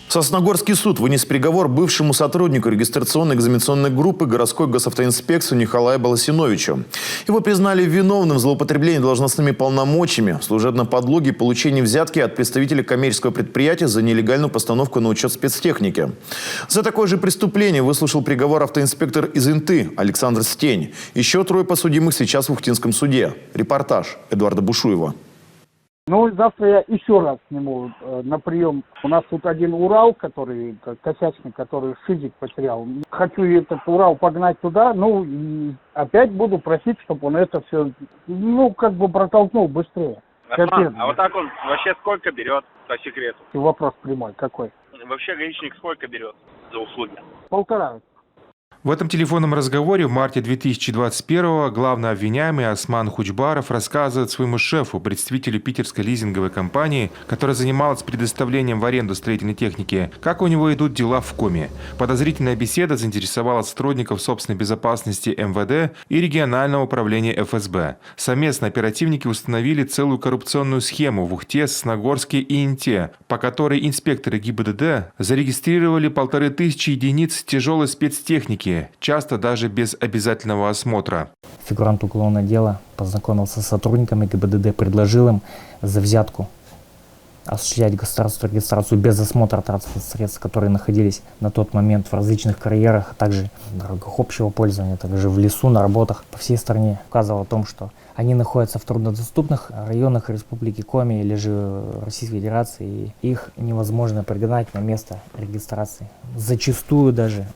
Сосногорский суд вынес приговор бывшему сотруднику регистрационной экзаменационной группы городской госавтоинспекции Николаю Баласиновичу. Его признали виновным в злоупотреблении должностными полномочиями, в служебном подлоге и получении взятки от представителя коммерческого предприятия за нелегальную постановку на учет спецтехники. За такое же преступление выслушал приговор автоинспектор из Инты Александр Стень. Еще трое подсудимых сейчас в Ухтинском суде. Репортаж Эдуарда Бушуева. Ну, завтра я еще раз сниму на прием. У нас тут один Урал, который косячник, который шизик потерял. Хочу этот Урал погнать туда, ну, и опять буду просить, чтобы он это все, ну, как бы протолкнул быстрее. А вот так он вообще сколько берет, по секрету? Вопрос прямой, какой? Вообще гаишник сколько берет за услуги? 1,5. В этом телефонном разговоре в марте 2021-го главный обвиняемый Осман Хучбаров рассказывает своему шефу, представителю питерской лизинговой компании, которая занималась предоставлением в аренду строительной техники, как у него идут дела в Коми. Подозрительная беседа заинтересовала сотрудников собственной безопасности МВД и регионального управления ФСБ. Совместно оперативники установили целую коррупционную схему в Ухте, Сосногорске и Инте, по которой инспекторы ГИБДД зарегистрировали 1500 единиц тяжелой спецтехники, часто даже без обязательного осмотра. Фигурант уголовного дела познакомился с сотрудниками ГИБДД, предложил им за взятку осуществлять государственную регистрацию без осмотра транспортных средств, которые находились на тот момент в различных карьерах, а также на дорогах общего пользования, также в лесу, на работах по всей стране. Указывал о том, что они находятся в труднодоступных районах Республики Коми или же Российской Федерации, и их невозможно пригнать на место регистрации. Зачастую даже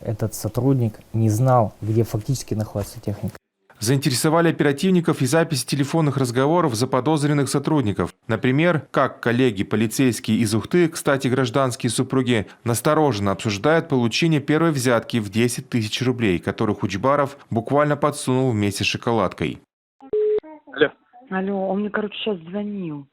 этот сотрудник не знал, где фактически находится техника. Заинтересовали оперативников и записи телефонных разговоров заподозренных сотрудников. Например, как коллеги полицейские из Ухты, кстати, гражданские супруги, настороженно обсуждают получение первой взятки в 10 тысяч рублей, которую Хучбаров буквально подсунул вместе с шоколадкой. Алло, он мне, сейчас звонил.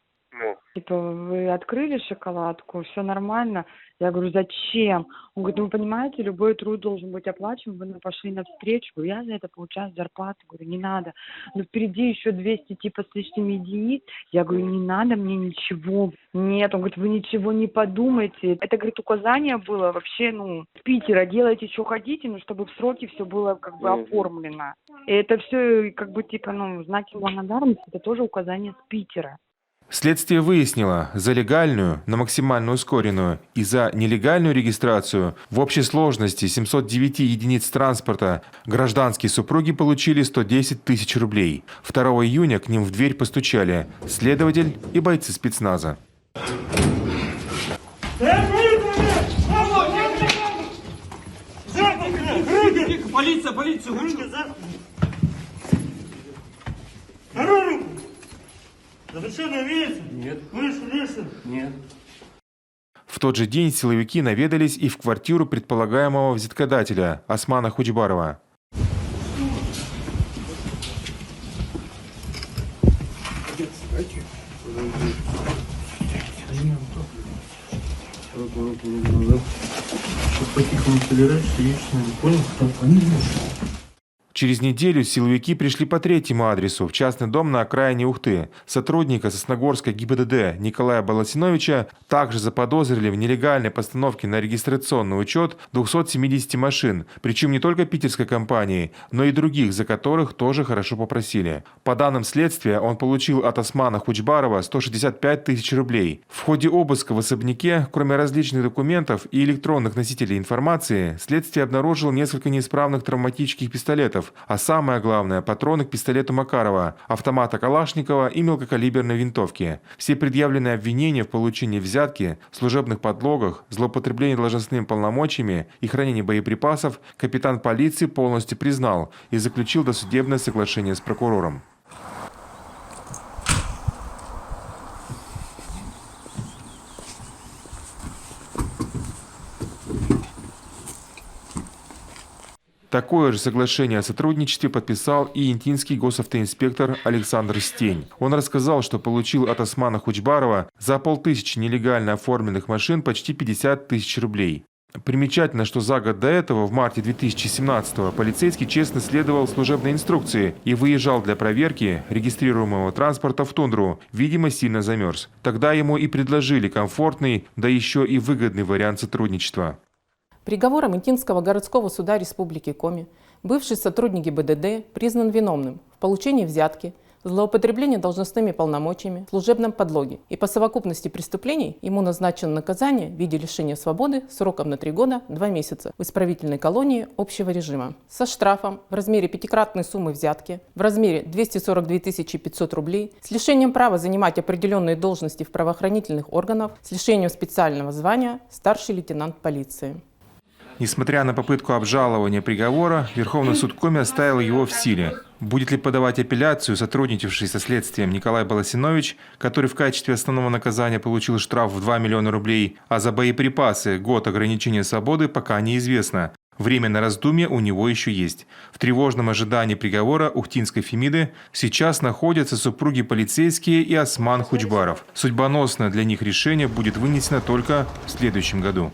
Типа, вы открыли шоколадку, все нормально? Я говорю, зачем? Он говорит, вы понимаете, любой труд должен быть оплачен, вы пошли навстречу. Я за это получаю зарплату. Говорю, не надо. Но впереди еще 200 типа с лишними единиц. Я говорю, не надо мне ничего. Нет, он говорит, вы ничего не подумайте. Это, говорит, указание было вообще, с Питера. Делайте, что хотите, но чтобы в сроки все было как бы оформлено. И это все как бы типа, знаки благодарности, это тоже указание с Питера. Следствие выяснило, за легальную, на максимально ускоренную и за нелегальную регистрацию в общей сложности 709 единиц транспорта гражданские супруги получили 110 тысяч рублей. 2 июня к ним в дверь постучали следователь и бойцы спецназа. Полиция! Разрешение имеется? Нет. Выше? Нет. В тот же день силовики наведались и в квартиру предполагаемого взяткодателя Османа Хучбарова. Через неделю силовики пришли по третьему адресу, в частный дом на окраине Ухты. Сотрудника Сосногорской ГИБДД Николая Баласиновича также заподозрили в нелегальной постановке на регистрационный учет 270 машин, причем не только питерской компании, но и других, за которых тоже хорошо попросили. По данным следствия, он получил от Османа Хучбарова 165 тысяч рублей. В ходе обыска в особняке, кроме различных документов и электронных носителей информации, следствие обнаружило несколько неисправных травматических пистолетов, а самое главное – патроны к пистолету Макарова, автомата Калашникова и мелкокалиберной винтовки. Все предъявленные обвинения в получении взятки, служебных подлогах, злоупотреблении должностными полномочиями и хранении боеприпасов капитан полиции полностью признал и заключил досудебное соглашение с прокурором. Такое же соглашение о сотрудничестве подписал и интинский госавтоинспектор Александр Стень. Он рассказал, что получил от Османа Хучбарова за 500 нелегально оформленных машин почти 50 тысяч рублей. Примечательно, что за год до этого, в марте 2017-го, полицейский честно следовал служебной инструкции и выезжал для проверки регистрируемого транспорта в тундру. Видимо, сильно замерз. Тогда ему и предложили комфортный, да еще и выгодный вариант сотрудничества. Приговором Интинского городского суда Республики Коми бывший сотрудник ГИБДД признан виновным в получении взятки, злоупотреблении должностными полномочиями, служебном подлоге. И по совокупности преступлений ему назначено наказание в виде лишения свободы сроком на 3 года 2 месяца в исправительной колонии общего режима. Со штрафом в размере 5-кратной суммы взятки, в размере 242 500 рублей, с лишением права занимать определенные должности в правоохранительных органах, с лишением специального звания старший лейтенант полиции. Несмотря на попытку обжалования приговора, Верховный суд Коми оставил его в силе. Будет ли подавать апелляцию сотрудничавший со следствием Николай Баласинович, который в качестве основного наказания получил штраф в 2 миллиона рублей, а за боеприпасы год ограничения свободы, пока неизвестно. Время на раздумье у него еще есть. В тревожном ожидании приговора ухтинской Фемиды сейчас находятся супруги полицейские и Осман Хучбаров. Судьбоносное для них решение будет вынесено только в следующем году.